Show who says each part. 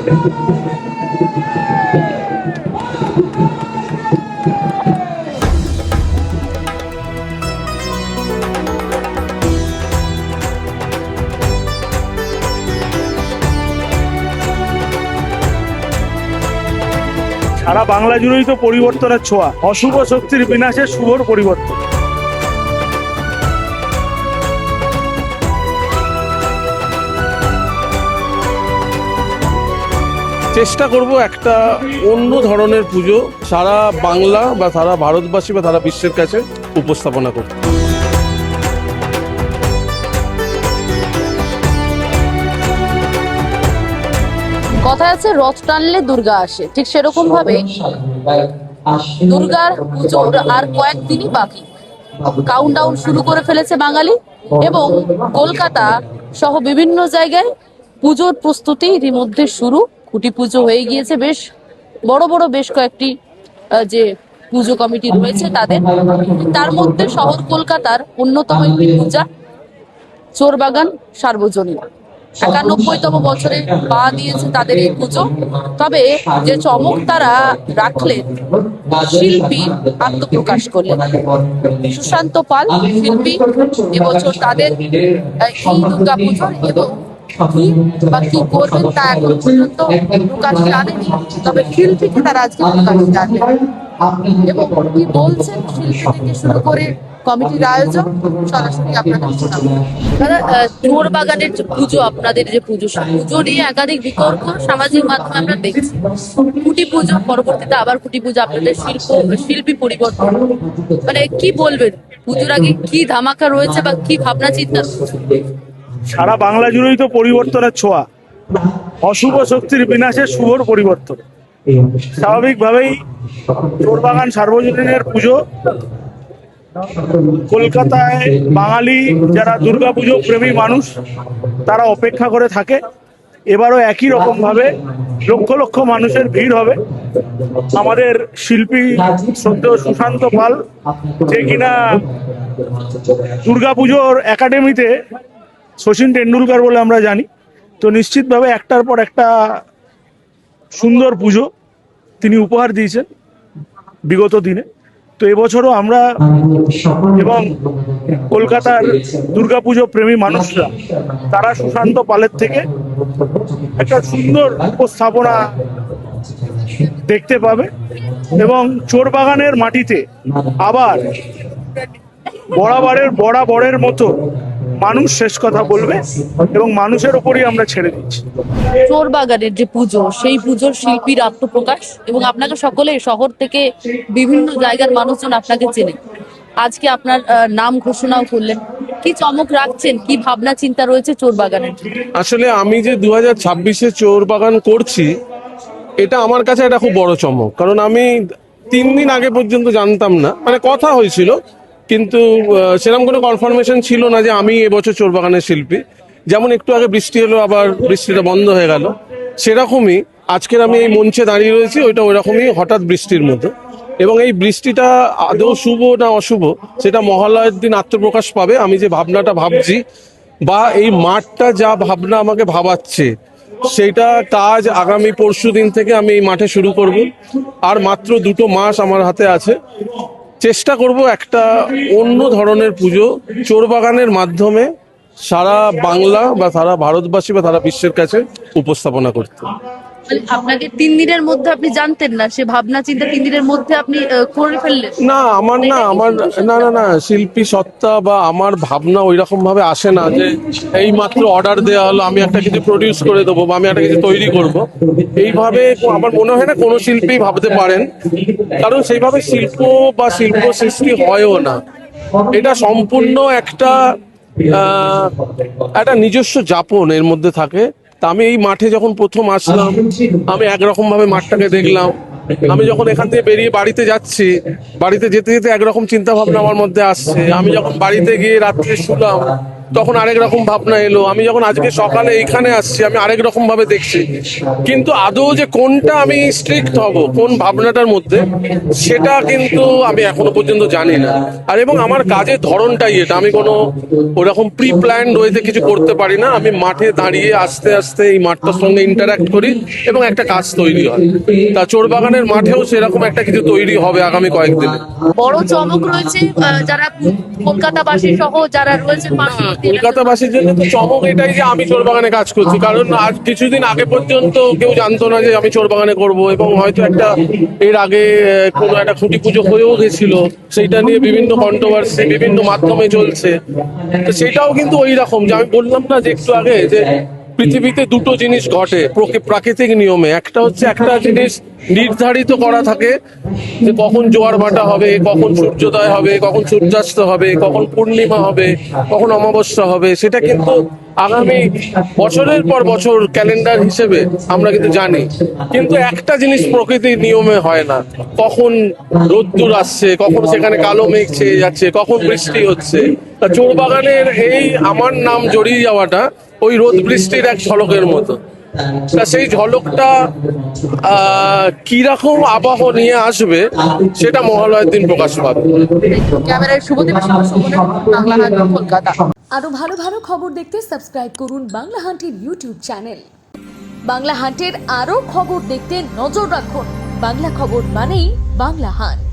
Speaker 1: সারা বাংলা জুড়েই তো পরিবর্তনের ছোঁয়া, অশুভ শক্তির বিনাশে শুভর পরিবর্তন।
Speaker 2: চেষ্টা করব একটা অন্য ধরনের পুজো সারা বাংলা বা সারা ভারতবাসী বা সারা বিশ্বের কাছে উপস্থাপনা করতে।
Speaker 3: কথা আছে রথ টানলে দুর্গা আসে, ঠিক সেরকম ভাবে দুর্গার পুজোর আর কয়েকদিনই বাকি। কাউন্টডাউন শুরু করে ফেলেছে বাঙালি, এবং কলকাতা সহ বিভিন্ন জায়গায় পুজোর প্রস্তুতি ইতিমধ্যে শুরু। খুঁটি পুজো হয়ে গিয়েছে, বেশ বড় বড় বেশ কয়েকটি যে পুজো কমিটি রয়েছে তাদের। তার মধ্যে শহর কলকাতার অন্যতম একটি পূজা চোরবাগান সার্বজনীন ৯১তম বছরে পা দিয়েছে তাদের এই পুজো। তবে যে চমক তারা রাখলেন, শিল্পী আত্মপ্রকাশ করলেন। সুশান্ত পাল শিল্পী এবছর তাদের এই দুর্গা পুজোর এবং কি করবেন তা এখন পর্যন্ত প্রকাশ জানেনি, তবে শিল্পীকে তারা আজকে প্রকাশ জানলেন এবং কি বলছেন শিল্পী থেকে শুরু করে কমিটির আয়োজক সরাসরি আপনাদের শোনাবো। দাদা, চোরবাগানের যে পুজো, আপনাদের যে পুজো, পুজো নিয়ে একাধিক বিতর্ক সামাজিক মাধ্যমে আমরা দেখছি। খুঁটি পুজো, পরবর্তীতে আবার খুঁটি পুজো, আপনাদের শিল্পী পরিবর্তন, মানে কি বলবেন পুজোর আগে কি ধামাকা রয়েছে বা কি ভাবনা চিন্তা?
Speaker 1: সারা বাংলা জুড়েই তো পরিবর্তনের ছোঁয়া, অশুভ শক্তির বিনাশে শুভর পরিবর্তন। স্বাভাবিকভাবেই চোরবাগান সার্বজনীনের পুজো কলকাতায় বাঙালি যারা দুর্গাপুজো প্রেমী মানুষ তারা অপেক্ষা করে থাকে। এবারও একই রকম ভাবে লক্ষ লক্ষ মানুষের ভিড় হবে। আমাদের শিল্পী শ্রদ্ধেয় সুশান্ত পাল, যে কিনা দুর্গাপুজোর একাডেমিতে শচীন টেন্ডুলকার বলে আমরা জানি, তো নিশ্চিতভাবে একটার পর একটা সুন্দর পুজো তিনি উপহার দিয়েছেন বিগত দিনে। তো এবছরও আমরা এবং কলকাতার দুর্গাপুজো প্রেমী মানুষরা তারা সুশান্ত পালের থেকে একটা সুন্দর উপস্থাপনা দেখতে পাবে এবং চোরবাগানের মাটিতে আবার বরাবরের মতো মানুষ শেষ কথা বলবে এবং মানুষের উপরই আমরা ছেড়ে দিচ্ছি।
Speaker 3: চোরবাগানের যে পুজো, সেই পুজোর শিল্পীর আত্মপ্রকাশ, এবং আপনাকে সকলে শহর থেকে বিভিন্ন জায়গার মানুষজন আপনাকে চেনে। আজকে আপনার নাম ঘোষণাও করলেন, কি চমক রাখছেন, কি ভাবনা চিন্তা রয়েছে চোরবাগানের?
Speaker 2: আসলে আমি যে 2026-এ চোরবাগান করছি, এটা আমার কাছে একটা খুব বড় চমক। কারণ আমি 3 দিন আগে পর্যন্ত জানতাম না, মানে কথা হয়েছিল কিন্তু সেরকম কোনো কনফার্মেশন ছিল না যে আমি এবছর চোরবাগানের শিল্পী। যেমন একটু আগে বৃষ্টি হলো, আবার বৃষ্টিটা বন্ধ হয়ে গেল, সেরকমই আজকের আমি এই মঞ্চে দাঁড়িয়ে রয়েছি, ওইটা ওইরকমই হঠাৎ বৃষ্টির মতো। এবং এই বৃষ্টিটা আদৌ শুভ না অশুভ সেটা মহালয়ের দিন আত্মপ্রকাশ পাবে। আমি যে ভাবনাটা ভাবছি বা এই মাঠটা যা ভাবনা আমাকে ভাবাচ্ছে, সেইটা কাজ আগামী পরশু দিন থেকে আমি এই মাঠে শুরু করব। আর মাত্র 2 মাস আমার হাতে আছে। চেষ্টা করব একটা অন্য ধরনের পুজো চোরবাগানের মাধ্যমে সারা বাংলা বা সারা ভারতবাসী বা সারা বিশ্বের কাছে উপস্থাপনা করতে।
Speaker 3: আপনাকে 3 দিনের মধ্যে আপনি জানতেন না, সে ভাবনা চিন্তা 3 দিনের মধ্যে আপনি করে ফেললেন?
Speaker 2: না, আমার না শিল্পী সত্তা বা আমার ভাবনা ওই রকম ভাবে আসে না যে এই মাত্র অর্ডার দেওয়া হলো আমি একটা কিছু প্রডিউস করে দেবো বা আমি একটা কিছু তৈরি করব। এইভাবে আমার মনে হয় না কোনো শিল্পী ভাবতে পারেন, কারণ সেইভাবে শিল্প বা শিল্প সৃষ্টি হয়ও না। এটা সম্পূর্ণ একটা নিজস্ব যাপন এর মধ্যে থাকে। তা আমি এই মাঠে যখন প্রথম আসলাম, আমি একরকম ভাবে মাঠটাকে দেখলাম। আমি যখন এখান থেকে বেরিয়ে বাড়িতে যাচ্ছি, বাড়িতে যেতে যেতে একরকম চিন্তা ভাবনা আমার মধ্যে আসছে। আমি যখন বাড়িতে গিয়ে রাত্রে শুলাম, তখন আরেক রকম ভাবনা এলো। আমি যখন আজকে সকালে এখানে আসছি, আমি আরেক রকম ভাবে দেখছি। কিন্তু আদৌ যে কোনটা আমি স্ট্রিক্ট হব, কোন ভাবনাটার মধ্যে, সেটা কিন্তু আমি এখনো পর্যন্ত জানি না। আর এবং আমার কাজের ধরনটাই এটা, আমি কোনো ওরকম প্রি প্ল্যান্ড ওয়েতে কিছু করতে পারি না। আমি মাঠে দাঁড়িয়ে আস্তে আস্তে এই মাঠটার সঙ্গে ইন্টারাক্ট করি এবং একটা কাজ তৈরি হয়। তা চোরবাগানের মাঠেও সেরকম একটা কিছু তৈরি হবে আগামী কয়েকদিনে।
Speaker 3: বড় চমক রয়েছে যারা কলকাতাবাসী সহ যারা রয়েছে পার্শ্ববর্তী এলাকার
Speaker 2: কলকাতাবাসীর জন্য তো চমক এটাই যে আমি চোরবাগানে কাজ করছি, কারণ আজ কিছুদিন আগে পর্যন্ত কেউ জানতো না যে আমি চোরবাগানে করব। এবং হয়তো একটা এর আগে কোনো একটা খুঁটি পুজো হয়েও গেছিল, সেইটা নিয়ে বিভিন্ন কন্ট্রোভার্সি বিভিন্ন মাধ্যমে চলছে। তো সেটাও কিন্তু ওই রকম, যে আমি বললাম না যে একটু আগে, যে পৃথিবীতে দুটো জিনিস ঘটে প্রাকৃতিক নিয়মে। একটা হচ্ছে একটা জিনিস নির্ধারিত করা থাকে যে কখন জোয়ার ভাটা হবে, কখন সূর্যোদয় হবে, কখন সূর্যাস্ত হবে, কখন পূর্ণিমা হবে, কখন অমাবস্যা হবে। সেটা কিন্তু আগামী বছরের পর বছর ক্যালেন্ডার হিসেবে আমরা কিন্তু জানি। কিন্তু একটা জিনিস প্রকৃতির নিয়মে হয় না, কখন রোদ্দুর আসছে, কখন সেখানে কালো মেঘ ছেয়ে যাচ্ছে, কখন বৃষ্টি হচ্ছে। তা চোরবাগানের এই আমার নাম জড়িয়ে যাওয়াটা ওই রোদ বৃষ্টির এক ঝলকের মতো। তা সেই ঝলকটা কিরকম আবহ নিয়ে আসবে সেটা মহালয়ের দিন প্রকাশ পাবে।
Speaker 3: ক্যামেরায় শুভদীপ সুমনের বাংলাহাট, কলকাতা।
Speaker 4: আরও ভালো ভালো খবর দেখতে সাবস্ক্রাইব করুন বাংলা হান্টের ইউটিউব চ্যানেল। বাংলা হান্টের আরও খবর দেখতে নজর রাখুন। বাংলা খবর মানেই বাংলা হান্ট।